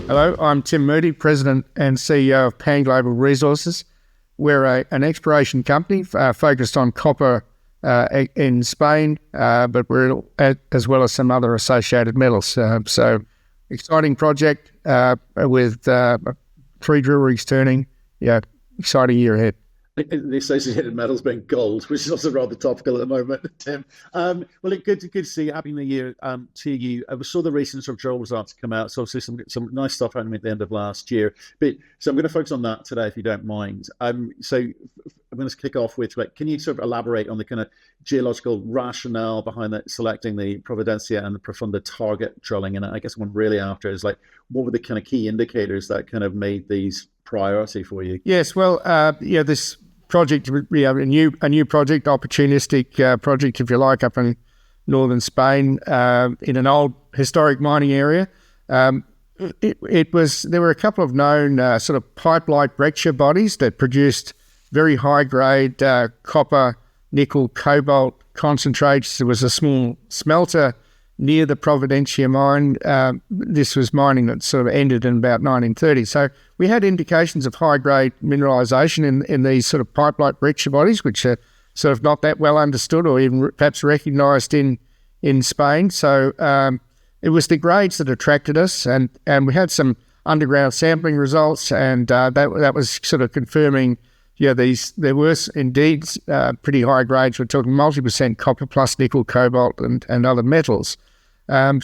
Hello, I'm Tim Moody, President and CEO of Pan Global Resources. We're an exploration company focused on copper in Spain, but we're as well as some other associated metals. So exciting project with 3 drill rigs turning. Yeah, exciting year ahead. The associated metals being gold, which is also rather topical at the moment, Tim. Well, good to see you. Happy New Year to you. We saw the recent sort of drill results come out, so obviously some nice stuff happening at the end of last year. So I'm going to focus on that today, if you don't mind. So I'm going to kick off with, can you sort of elaborate on the kind of geological rationale behind selecting the Providencia and the Profunda target drilling? And I guess what I'm really after is what were the kind of key indicators that kind of made these priority for you? Yes, well, this project, a new project, opportunistic project, if you like, up in northern Spain, in an old historic mining area. There were a couple of known sort of pipe-like breccia bodies that produced very high-grade copper, nickel, cobalt concentrates. There was a small smelter near the Providencia mine. This was mining that sort of ended in about 1930. So we had indications of high-grade mineralization in these sort of pipe-like breccia bodies, which are sort of not that well understood or even perhaps recognised in Spain. So it was the grades that attracted us, and we had some underground sampling results, and that was sort of confirming, there were indeed pretty high grades. We're talking multi% copper plus nickel, cobalt, and other metals. These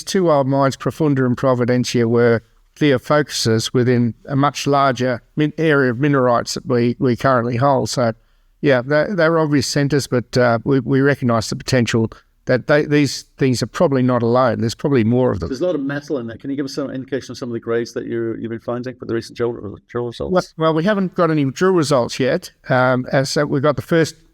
2 old mines, Profunda and Providencia, were clear focuses within a much larger area of mineralites that we currently hold. So, they were obvious centres, but we recognise the potential that these things are probably not alone. There's probably more of them. There's a lot of metal in there. Can you give us some indication of some of the grades that you've been finding for the recent drill results? Well, we haven't got any drill results yet. So we've got the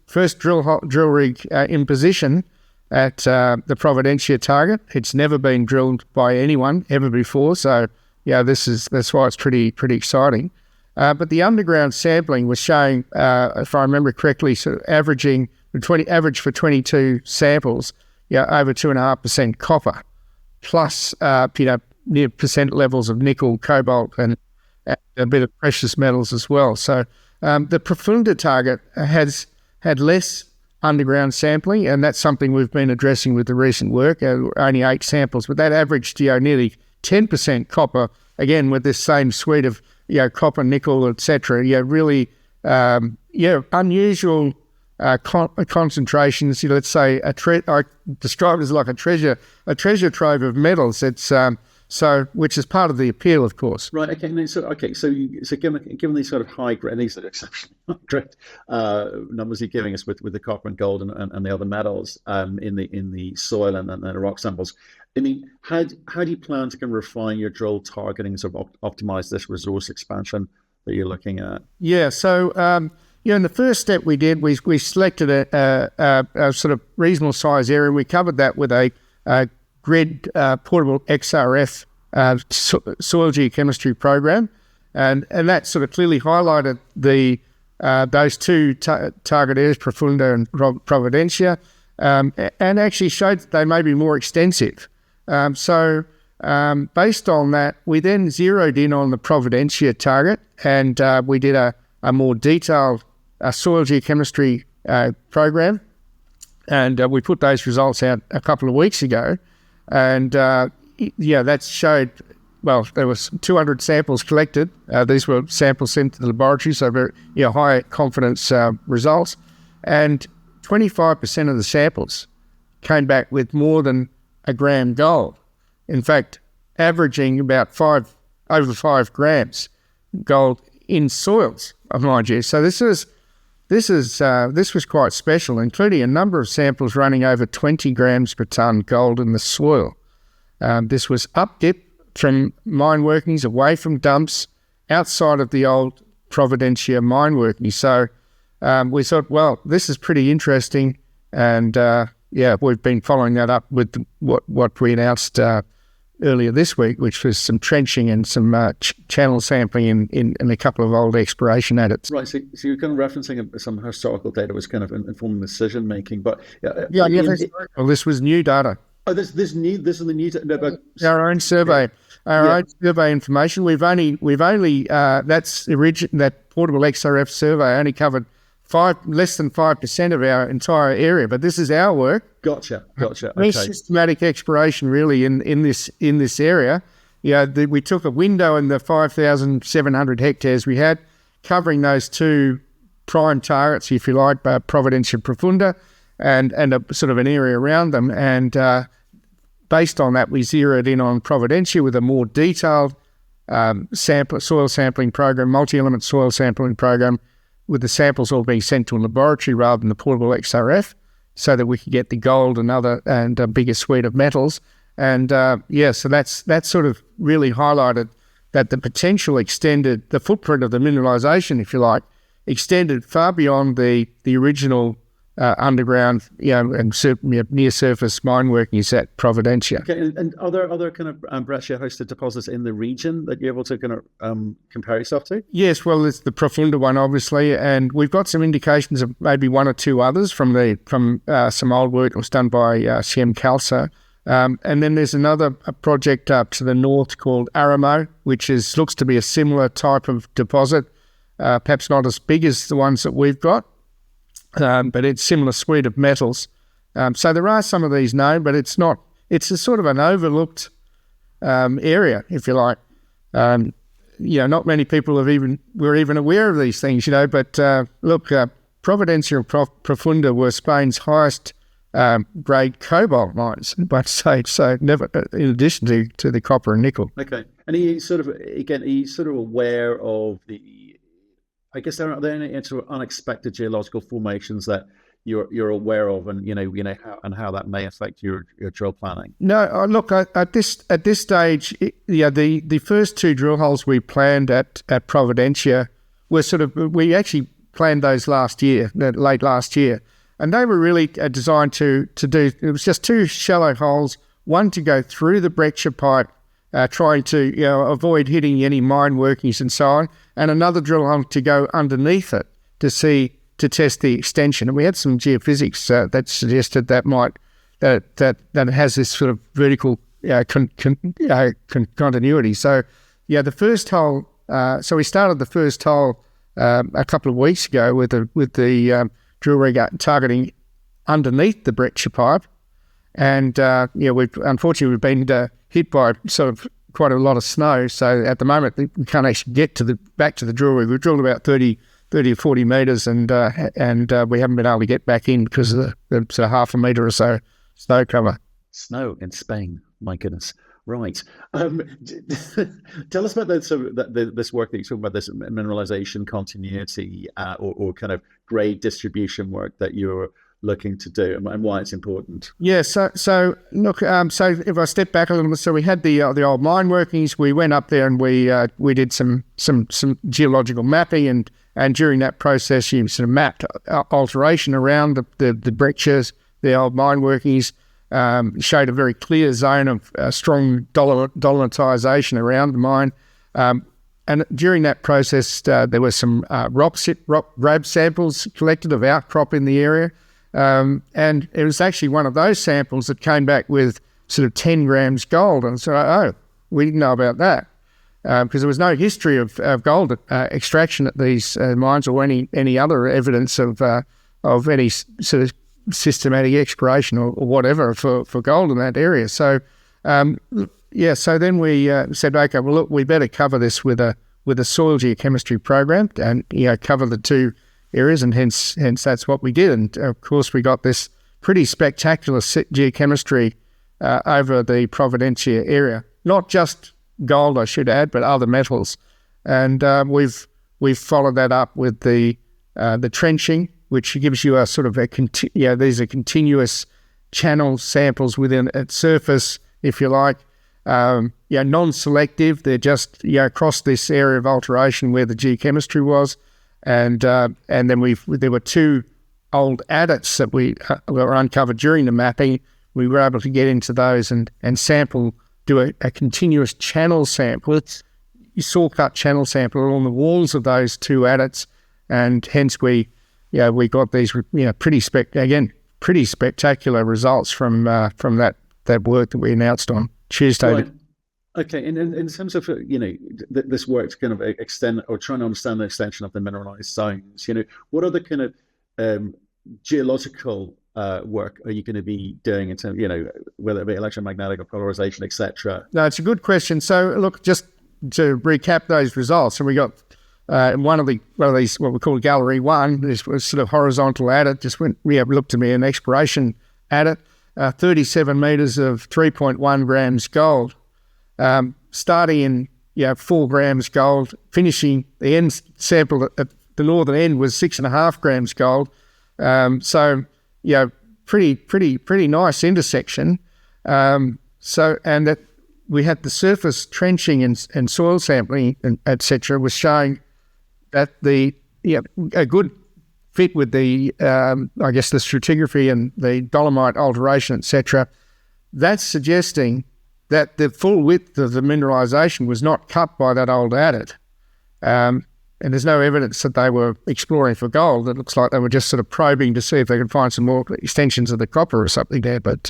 first drill rig in position at the Providencia target. It's never been drilled by anyone ever before. So that's why it's pretty exciting. But the underground sampling was showing, if I remember correctly, sort of average for 22 samples, over 2.5% copper, plus near percent levels of nickel, cobalt, and a bit of precious metals as well. So the Profunda target has had less underground sampling, and that's something we've been addressing with the recent work. Only 8 samples, but that averaged nearly 10% copper. Again, with this same suite of copper, nickel, etc. Really unusual concentrations. Let's say I describe it as like a treasure trove of metals. It's which is part of the appeal, of course. Right. Okay. So given these sort of high grade, these are exceptionally great numbers you're giving us with the copper and gold and the other metals in the soil and the rock samples. I mean, how do you plan to kind of refine your drill targeting and sort of optimize this resource expansion that you're looking at? Yeah. So in the first step we did, we selected a sort of reasonable size area. We covered that with a grid portable XRF soil geochemistry program, and that sort of clearly highlighted those 2 target areas, Profunda and Providencia, and actually showed that they may be more extensive. So based on that, we then zeroed in on the Providencia target, and we did a more detailed soil geochemistry program, and we put those results out a couple of weeks ago. And that showed, well, there was 200 samples collected. These were samples sent to the laboratory, so very high confidence results. And 25% of the samples came back with more than a gram gold. In fact, averaging about over 5 grams gold in soils, mind you. So this was quite special, including a number of samples running over 20 grams per tonne gold in the soil. This was up dip from mine workings, away from dumps, outside of the old Providencia mine workings. So we thought, well, this is pretty interesting, and we've been following that up with what we announced earlier this week, which was some trenching and some channel sampling in a couple of old exploration adits. Right, so you're kind of referencing some historical data was kind of informing decision making, but well, this was new data. Oh, this is the new. No, but Our own survey, own survey information. We've only that portable XRF survey only covered less than 5% of our entire area, but this is our work. Gotcha. Very systematic exploration, really, in this area. We took a window in the 5,700 hectares we had, covering those two prime targets, if you like, Providencia and Profunda, and a sort of an area around them. And based on that, we zeroed in on Providencia with a more detailed soil sampling program, multi-element soil sampling program, with the samples all being sent to a laboratory rather than the portable XRF, so that we could get the gold and a bigger suite of metals. And so that's sort of really highlighted that the potential extended, the footprint of the mineralization, if you like, extended far beyond the original underground, and near surface mine workings at Providencia. Okay, and are there other kind of breccia-hosted deposits in the region that you're able to kind of compare yourself to? Yes, well, it's the Profunda one, obviously, and we've got some indications of maybe one or two others from some old work that was done by CM Calso. And then there's a project up to the north called Aramo, which looks to be a similar type of deposit, perhaps not as big as the ones that we've got, but it's similar suite of metals. So there are some of these known, but it's not. It's a sort of an overlooked area, if you like. Not many people were even aware of these things, But look, Providencia and Profunda were Spain's highest grade cobalt mines, but so never in addition to the copper and nickel. Okay, and are you sort of aware of I guess are there any sort of unexpected geological formations that you're aware of, and how that may affect your drill planning? No, look, at this stage, the first two drill holes we planned at Providencia were we actually planned those late last year. And they were really designed to do, it was just two shallow holes, one to go through the breccia pipe, trying to avoid hitting any mine workings and so on, and another drill hole to go underneath it to test the extension. And we had some geophysics that suggested that it has this sort of vertical continuity. So the first hole, so we started the first hole a couple of weeks ago with the drill rig targeting underneath the breccia pipe, and we've been hit by sort of quite a lot of snow. So at the moment we can't actually get back to the drill rig. We've drilled about 30 or 40 meters, and we haven't been able to get back in because of the sort of half a meter or so snow cover. Snow in Spain, my goodness. Right. Tell us about this work that you're talking about, this mineralization continuity or kind of grade distribution work that you're looking to do, and why it's important. Yeah. So look. So if I step back a little bit, so we had the old mine workings. We went up there and we did some geological mapping, and during that process, you sort of mapped alteration around the breccias, the old mine workings. Showed a very clear zone of strong dolomitization around the mine. And during that process, there were some rock grab samples collected of outcrop in the area. And it was actually one of those samples that came back with sort of 10 grams gold. And so, we didn't know about that because there was no history of gold extraction at these mines or any other evidence of any sort of systematic exploration or whatever for gold in that area. So so then we said, okay, well look, we better cover this with a soil geochemistry program and cover the two areas, and hence that's what we did. And of course we got this pretty spectacular geochemistry over the Providencia area, not just gold I should add, but other metals. And we've followed that up with the trenching, which gives you a sort of these are continuous channel samples within its surface, if you like. Non-selective. They're just across this area of alteration where the geochemistry was, and then there were two old adits that were uncovered during the mapping. We were able to get into those and sample, do a continuous channel sample. You saw cut channel sample along the walls of those two adits, and hence we got these pretty spectacular results from that that work that we announced on Tuesday. Right. Okay, and in terms of this work to kind of extend or trying to understand the extension of the mineralized zones, what other kind of geological work are you going to be doing in terms, whether it be electromagnetic or polarization, etc.? No, it's a good question. So look, just to recap those results, and we got one of these what we call Gallery 1. This was sort of horizontal at it. Just looked to me an exploration at it. 37 meters of 3.1 grams gold. Starting in 4 grams gold, finishing the end sample at the northern end was 6.5 grams gold. So pretty nice intersection. And that we had the surface trenching and soil sampling and etc. was showing that a good fit with the I guess the stratigraphy and the dolomite alteration, etc. That's suggesting that the full width of the mineralisation was not cut by that old adit. And there's no evidence that they were exploring for gold. It looks like they were just sort of probing to see if they could find some more extensions of the copper or something there. But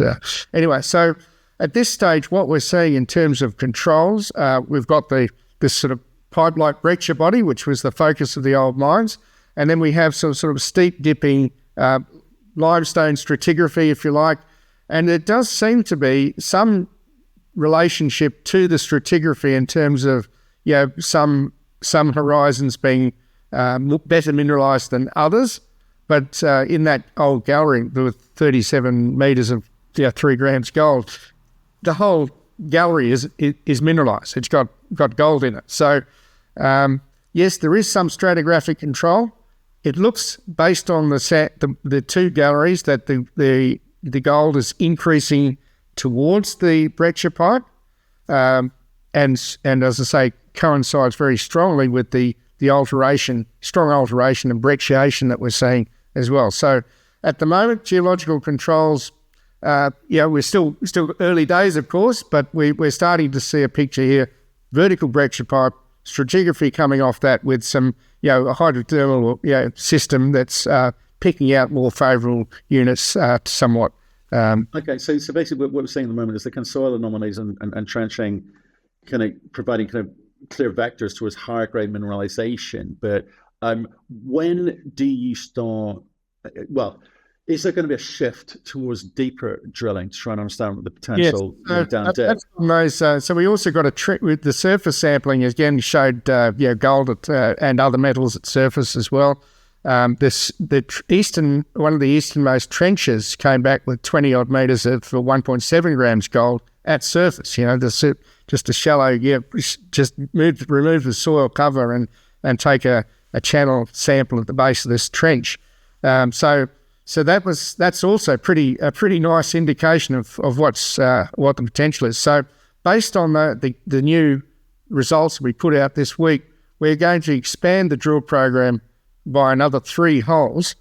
anyway, so at this stage, what we're seeing in terms of controls, we've got this sort of pipe-like breccia body, which was the focus of the old mines. And then we have some sort of steep dipping limestone stratigraphy, if you like. And it does seem to be some relationship to the stratigraphy in terms of some horizons being better mineralised than others, but in that old gallery with 37 metres of 3 grams gold, the whole gallery is mineralised. It's got gold in it. So yes, there is some stratigraphic control. It looks, based on the two galleries, that the gold is increasing towards the breccia pipe, and as I say, coincides very strongly with the strong alteration and brecciation that we're seeing as well. So at the moment, geological controls, we're still early days, of course, but we're starting to see a picture here, vertical breccia pipe, stratigraphy coming off that with some, a hydrothermal system that's picking out more favourable units somewhat. Okay, so basically what we're seeing at the moment is the kind of soil anomalies and trenching kind of providing kind of clear vectors towards higher grade mineralization. But when do you start, is there going to be a shift towards deeper drilling to try and understand the potential down depth? So we also got a trick with the surface sampling, again showed gold and other metals at surface as well. One of the easternmost trenches came back with 20 odd metres of 1.7 grams gold at surface. Just a shallow, just remove the soil cover and take a channel sample at the base of this trench. So that's also a pretty nice indication of what the potential is. So based on the new results we put out this week, we're going to expand the drill program by another 3 holes,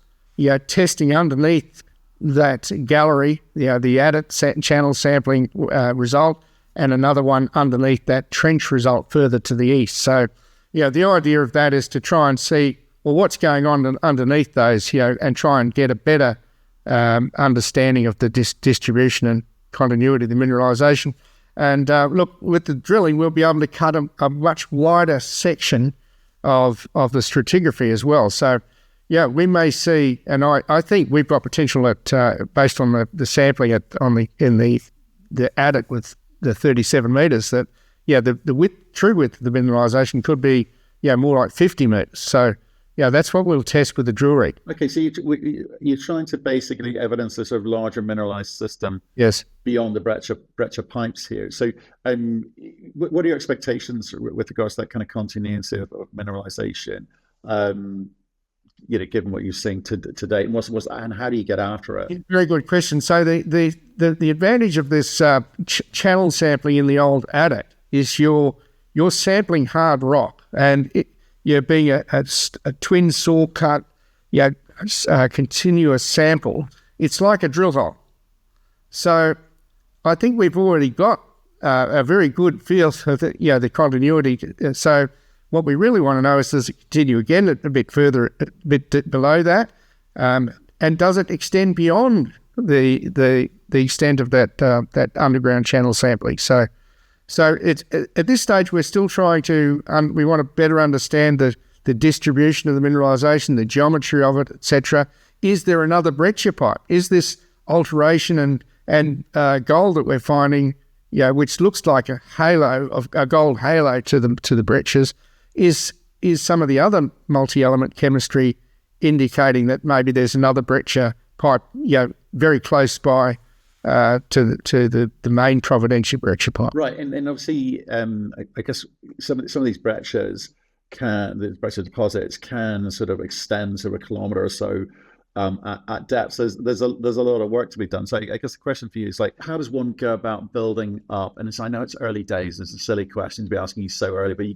testing underneath that gallery, the adit channel sampling result, and another one underneath that trench result further to the east. So, the idea of that is to try and see, well, what's going on underneath those, and try and get a better understanding of the distribution and continuity of the mineralisation. And look, with the drilling, we'll be able to cut a much wider section of the stratigraphy as well. So, we may see, and I think we've got potential at based on the sampling in the adit with the 37 metres, that the true width of the mineralisation could be more like 50 metres. So that's what we'll test with the drill rig. Okay, so you're trying to basically evidence this sort of larger mineralised system, yes, beyond the breccia pipes here. So what are your expectations with regards to that kind of continuity of mineralisation? Given what you're seeing to date, and how do you get after it? Very good question. So the advantage of this channel sampling in the old adit is you're sampling hard rock, and being a twin saw cut, continuous sample, it's like a drill hole. So I think we've already got a very good feel for the continuity. So what we really want to know is, does it continue again a bit further, a bit below that? And does it extend beyond the extent of that underground channel sampling. So it's at this stage we're still trying to we want to better understand the distribution of the mineralization, the geometry of it, etc. Is there another breccia pipe? Is this alteration and gold that we're finding, which looks like a halo of a gold halo to the breccias, is some of the other multi-element chemistry indicating that maybe there's another breccia pipe, very close by to the main Providencia breccia pipe. Right, and obviously, I guess some of these breccias the breccia deposits can sort of extend to a kilometer or so at depth. So there's a lot of work to be done. So I guess the question for you is, like, how does one go about building up? And I know it's early days. It's a silly question to be asking you so early, but you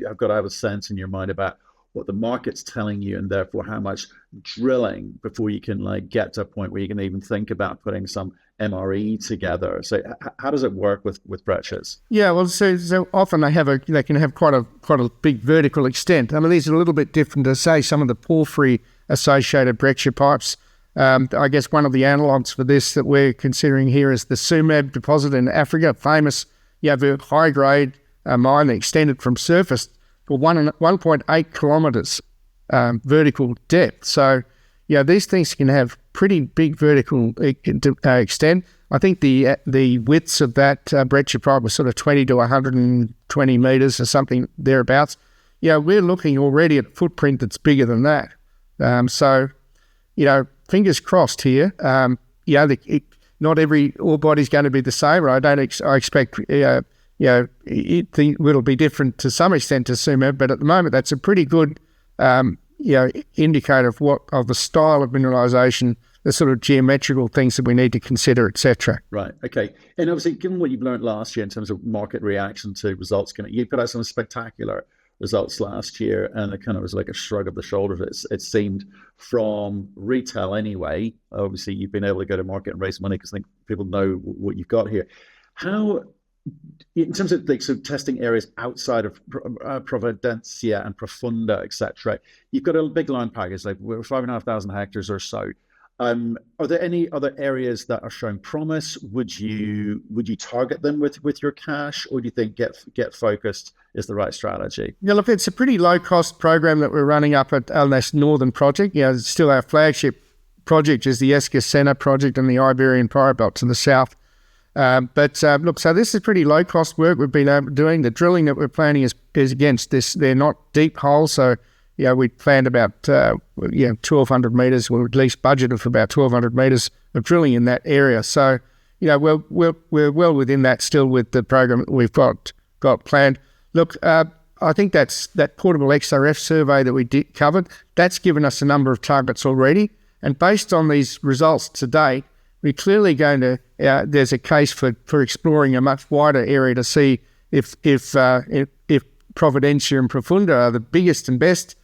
have got to have a sense in your mind about what the market's telling you, and therefore how much drilling before you can get to a point where you can even think about putting some MRE together. So how does it work with breccias? Yeah, well, so often they can have quite a big vertical extent. I mean, these are a little bit different to, say, some of the porphyry associated breccia pipes. I guess one of the analogues for this that we're considering here is the Sumeb deposit in Africa, famous, very high grade mine that extended from surface for 1.8 kilometres vertical depth. So, these things can have pretty big vertical extent. I think the widths of that breccia pipe was sort of 20 to 120 metres or something thereabouts. We're looking already at a footprint that's bigger than that. So, fingers crossed here. Not every ore body is going to be the same. I expect it'll be different to some extent to Sumeb, but at the moment that's a pretty good indicator of the style of mineralization, the sort of geometrical things that we need to consider, etc. Right. Okay. And obviously, given what you've learned last year in terms of market reaction to results, you put out some spectacular results last year, and it kind of was like a shrug of the shoulders. It seemed, from retail anyway. Obviously, you've been able to go to market and raise money because I think people know what you've got here. How, in terms of testing areas outside of Providencia and Profunda, etc., you've got a big land package, like 5,500 hectares or so. Are there any other areas that are showing promise? Would you target them with your cash, or do you think get focused is the right strategy? Yeah, look, it's a pretty low cost program that we're running up at this northern project. It's still our flagship project is the Escacena project and the Iberian Pirate Belt to the south. But look, so this is pretty low cost work we've been doing. The drilling that we're planning is against this. They're not deep holes, so we planned about 1,200 metres, or at least budgeted for about 1,200 metres of drilling in that area. So we're well within that still with the program that we've got planned. Look, I think that portable XRF survey that we covered, that's given us a number of targets already, and based on these results to date, we're clearly going to. There's a case for exploring a much wider area to see if Providencia and Profunda are the biggest and best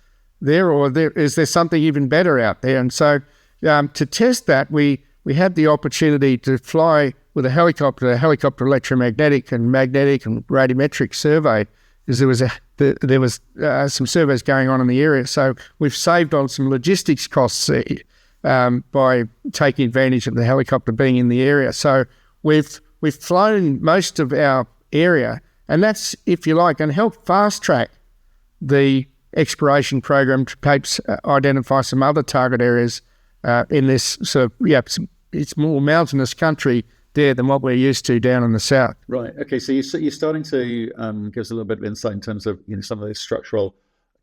there, or is there something even better out there? And so to test that, we had the opportunity to fly with a helicopter electromagnetic and magnetic and radiometric survey, because there was some surveys going on in the area. So we've saved on some logistics costs by taking advantage of the helicopter being in the area. So we've flown most of our area, and that's, if you like, and help fast track the exploration program to perhaps identify some other target areas in this sort of, it's more mountainous country there than what we're used to down in the south. Right. Okay. So you're starting to give us a little bit of insight in terms of some of the structural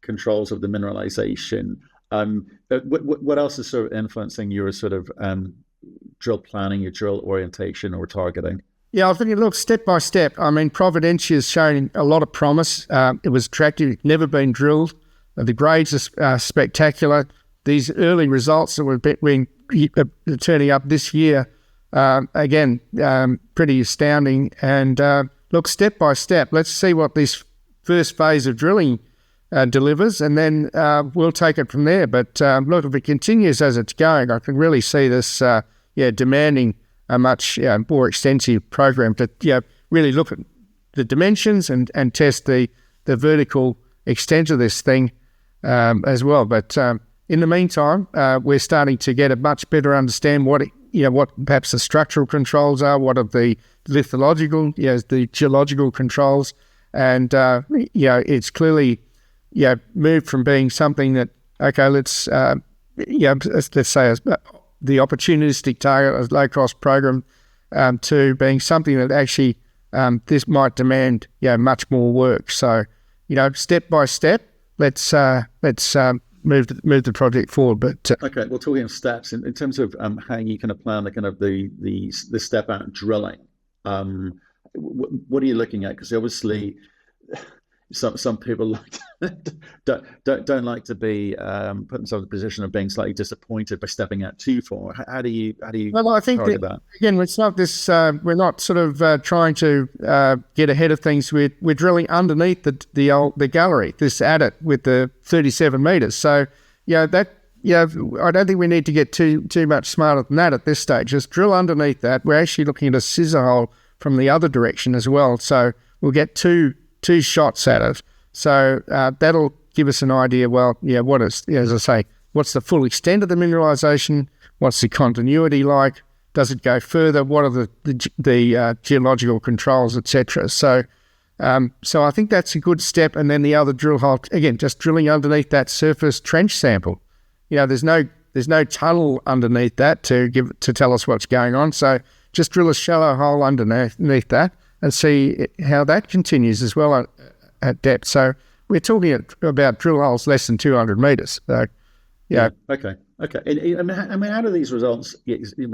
controls of the mineralization. What else is sort of influencing your sort of drill planning, your drill orientation or targeting? Yeah, I think, look, step by step. I mean, Providencia is showing a lot of promise. It was attractive, never been drilled. The grades are spectacular. These early results that we've been turning up this year, again, pretty astounding. And look, step by step, let's see what this first phase of drilling delivers, and then we'll take it from there. But look, if it continues as it's going, I can really see this demanding a much more extensive program to really look at the dimensions and test the vertical extent of this thing as well. But in the meantime, we're starting to get a much better understand what perhaps the structural controls are, what are the lithological, the geological controls, and it's clearly moved from being something that let's say the opportunistic target, a low cost program, to being something that actually this might demand much more work. So step by step, let's move the project forward. But okay, well, talking of steps, in terms of how you kind of plan the kind of the step out drilling, what are you looking at? Because obviously some people don't like to be put themselves in a position of being slightly disappointed by stepping out too far. How do you well, I think that again, it's not this. We're not sort of trying to get ahead of things. We're drilling underneath the gallery, this adit with the 37 meters. So I don't think we need to get too much smarter than that at this stage. Just drill underneath that. We're actually looking at a scissor hole from the other direction as well. So we'll get two shots at it. So that'll give us an idea, what is, as I say, what's the full extent of the mineralization? What's the continuity like? Does it go further? What are the geological controls, etc.? So I think that's a good step. And then the other drill hole, again, just drilling underneath that surface trench sample. There's no tunnel underneath that to tell us what's going on. So just drill a shallow hole underneath that and see how that continues as well at depth. So we're talking about drill holes less than 200 meters. So, Okay. And out of these results,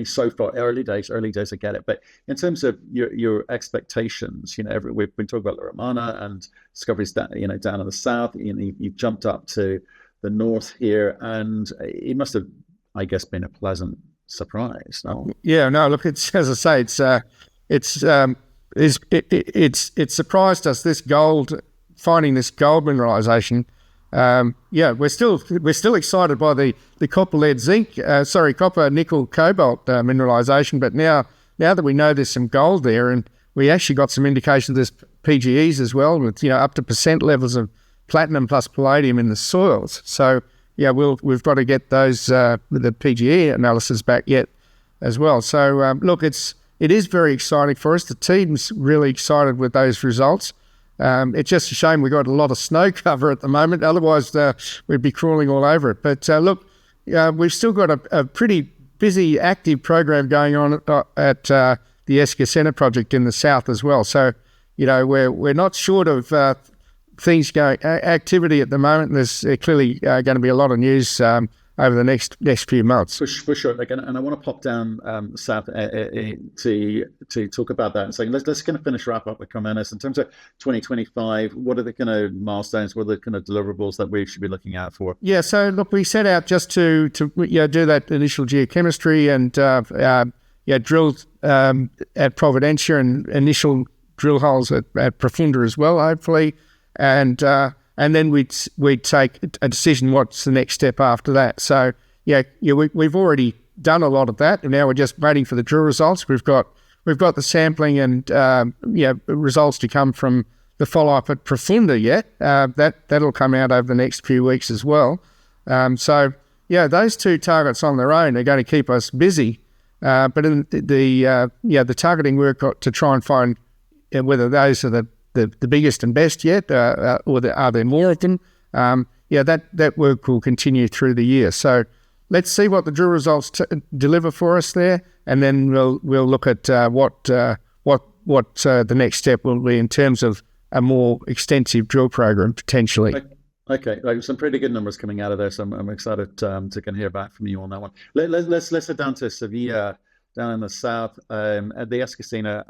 so far, early days, I get it. But in terms of your expectations, we've been talking about La Romana and discoveries down in the south. You've jumped up to the north here, and it must have, I guess, been a pleasant surprise. No? Yeah. No. Look, it's, as I say, it's surprised us, finding this gold mineralization. We're still excited by the copper, lead, zinc, copper, nickel, cobalt mineralization. But now that we know there's some gold there, and we actually got some indication there's PGEs as well, with up to % levels of platinum plus palladium in the soils. So we've got to get those with the PGE analysis back yet as well. So look, it is very exciting for us. The team's really excited with those results. It's just a shame we got a lot of snow cover at the moment. Otherwise, we'd be crawling all over it. But look, we've still got a pretty busy, active program going on at the Escacena project in the south as well. So, we're not short of things going activity at the moment. There's clearly going to be a lot of news over the next few months. For sure. And I want to pop down south to talk about that. And so let's kind of wrap up with Carmenes. In terms of 2025, what are the kind of milestones, what are the kind of deliverables that we should be looking out for? Yeah, so look, we set out just to do that initial geochemistry and drilled at Providencia and initial drill holes at Profunda as well, hopefully. And then we'd take a decision what's the next step after that. So we've already done a lot of that, and now we're just waiting for the drill results. We've got the sampling and results to come from the follow up at Profunda yet. That'll come out over the next few weeks as well. So those two targets on their own are going to keep us busy. But in the targeting work got to try and find whether those are the biggest and best yet, or are there more of them? That work will continue through the year. So let's see what the drill results deliver for us there, and then we'll look at what the next step will be in terms of a more extensive drill program potentially. Okay, some pretty good numbers coming out of there, so I'm excited to kind of hear back from you on that one. Let's head down to Sevilla, down in the south, at the Escacena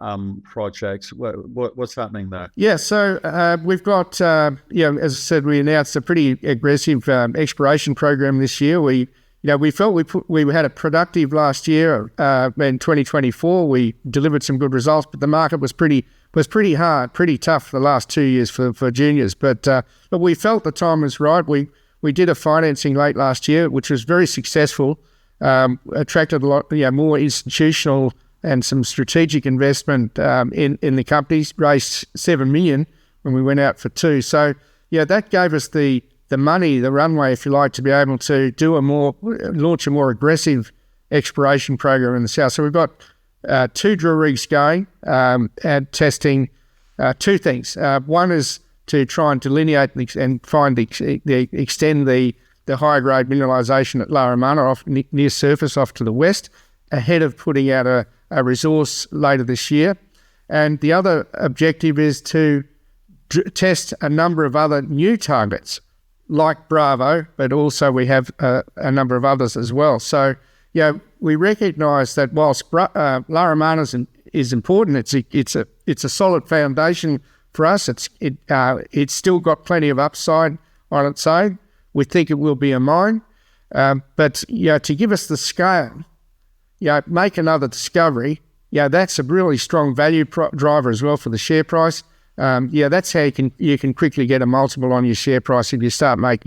project. What's happening there? Yeah, so we've got, as I said, we announced a pretty aggressive exploration program this year. We felt we had a productive last year. In 2024, we delivered some good results, but the market was pretty hard, pretty tough the last 2 years for juniors. But we felt the time was right. We did a financing late last year, which was very successful. Attracted a lot, more institutional and some strategic investment in the companies. Raised $7 million when we went out for $2 million. So that gave us the money, the runway, if you like, to be able to launch a more aggressive exploration program in the south. So we've got 2 drill rigs going and testing two things. One is to try and delineate and extend the higher grade mineralisation at Laramana off near surface off to the west, ahead of putting out a resource later this year. And the other objective is to test a number of other new targets like Bravo, but also we have a number of others as well. So, we recognise that whilst Laramana is important, it's a solid foundation for us. It's still got plenty of upside on its own. We think it will be a mine, but to give us the scale, make another discovery. That's a really strong value driver as well for the share price. That's how you can quickly get a multiple on your share price if you start make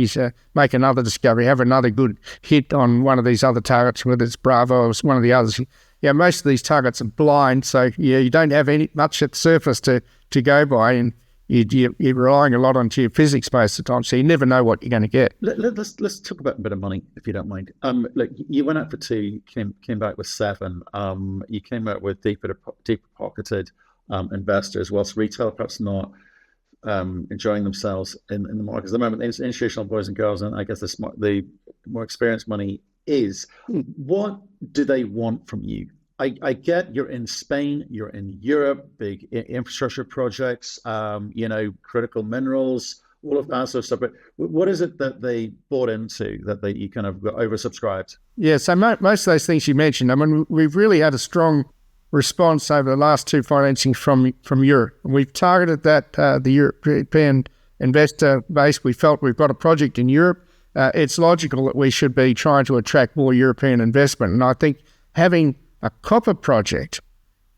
another discovery, have another good hit on one of these other targets, whether it's Bravo or one of the others. Most of these targets are blind, so you don't have much at the surface to go by, and you're relying a lot on geophysics most of the time, so you never know what you're going to get. Let's talk about a bit of money, if you don't mind. Look, you went out for 2, came back with 7. You came out with deeper pocketed investors, whilst retail perhaps not enjoying themselves in the markets at the moment. The institutional boys and girls, and I guess the more experienced money is. What do they want from you? I get you're in Spain, you're in Europe, big infrastructure projects, critical minerals, all of that sort of stuff. But what is it that they bought into that you kind of got oversubscribed? Yeah, so most of those things you mentioned, I mean, we've really had a strong response over the last 2 financings from Europe. We've targeted that the European investor base. We felt we've got a project in Europe. It's logical that we should be trying to attract more European investment. And I think having a copper project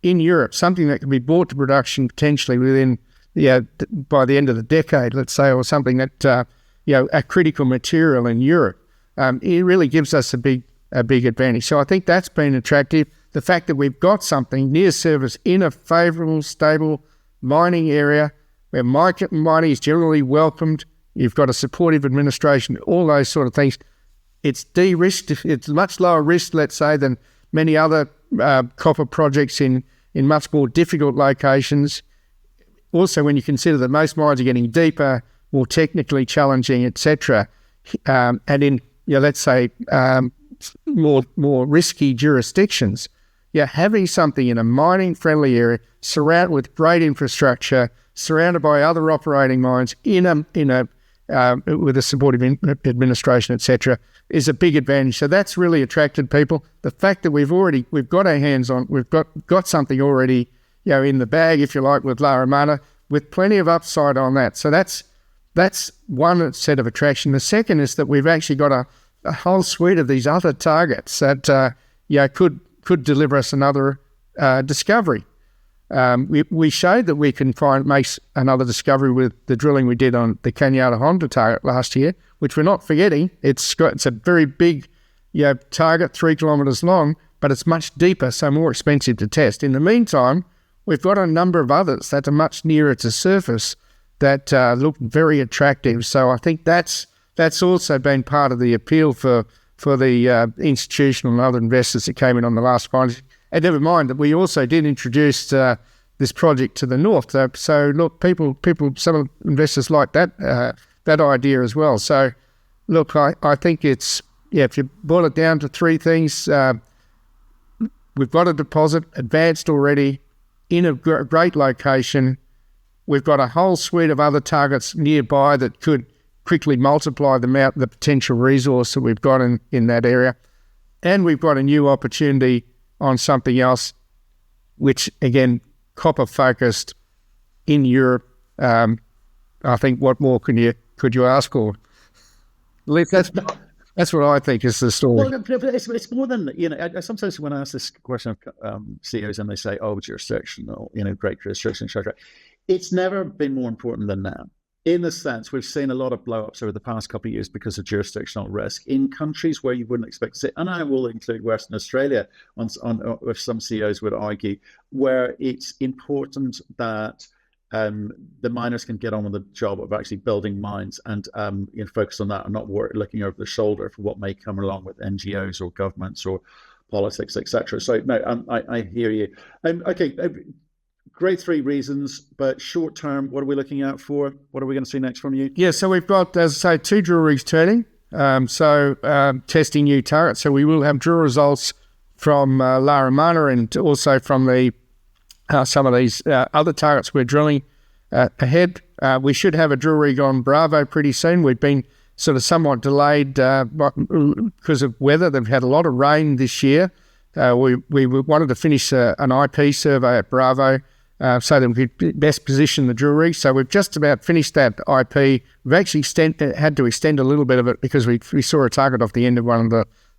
in Europe, something that can be brought to production potentially within by the end of the decade, let's say, or something that a critical material in Europe, it really gives us a big advantage. So I think that's been attractive. The fact that we've got something near surface in a favourable, stable mining area where mining is generally welcomed, you've got a supportive administration, all those sort of things. It's de-risked. It's much lower risk, let's say, than many other copper projects in much more difficult locations. Also, when you consider that most mines are getting deeper, more technically challenging, etc., and in let's say more risky jurisdictions, having something in a mining-friendly area, surrounded with great infrastructure, surrounded by other operating mines with a supportive administration, etc., is a big advantage. So that's really attracted people. The fact that we've got our hands on, we've got something already, in the bag, if you like, with Laramana, with plenty of upside on that. So that's one set of attraction. The second is that we've actually got a whole suite of these other targets that could deliver us another discovery. We showed that we can make another discovery with the drilling we did on the Cañada Honda target last year, which we're not forgetting. It's a very big target, 3 kilometres long, but it's much deeper, so more expensive to test. In the meantime, we've got a number of others that are much nearer to surface that look very attractive. So I think that's also been part of the appeal for the institutional and other investors that came in on the last financing. And never mind that we also did introduce this project to the north. So look, some investors like that idea as well. So look, I think it's, if you boil it down to 3 things, we've got a deposit advanced already in a great location. We've got a whole suite of other targets nearby that could quickly multiply the potential resource that we've got in that area. And we've got a new opportunity on something else, which, again, copper-focused in Europe. I think what more could you ask for? That's what I think is the story. Well, it's more than, sometimes when I ask this question of CEOs and they say, jurisdictional, great jurisdiction, etc., it's never been more important than now. In the sense, we've seen a lot of blow-ups over the past couple of years because of jurisdictional risk in countries where you wouldn't expect to see, and I will include Western Australia, if some CEOs would argue, where it's important that the miners can get on with the job of actually building mines and focus on that and not looking over the shoulder for what may come along with NGOs or governments or politics, etc. So no, I hear you. Okay, great 3 reasons, but short term, what are we looking out for? What are we going to see next from you? Yeah, so we've got, as I say, 2 drill rigs turning, testing new targets. So we will have drill results from Laramana and also from the some of these other targets we're drilling ahead. We should have a drill rig on Bravo pretty soon. We've been sort of somewhat delayed because of weather. They've had a lot of rain this year. We wanted to finish an IP survey at Bravo so that we could best position the drill rig. So we've just about finished that IP. We've actually had to extend a little bit of it because we saw a target off the end of one of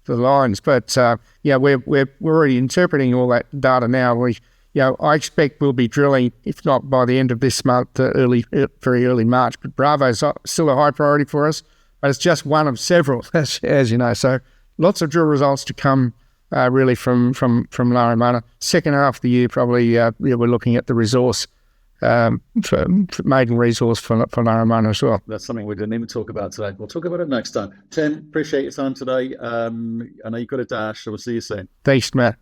the lines. But we're already interpreting all that data now. I expect we'll be drilling, if not by the end of this month, very early March. But Bravo's still a high priority for us, but it's just one of several, as you know. So lots of drill results to come, really from Laramana. Second half of the year, probably we're looking at the resource, for maiden resource for Laramana as well. That's something we didn't even talk about today. We'll talk about it next time. Tim, appreciate your time today. I know you've got a dash, so we'll see you soon. Thanks, Matt.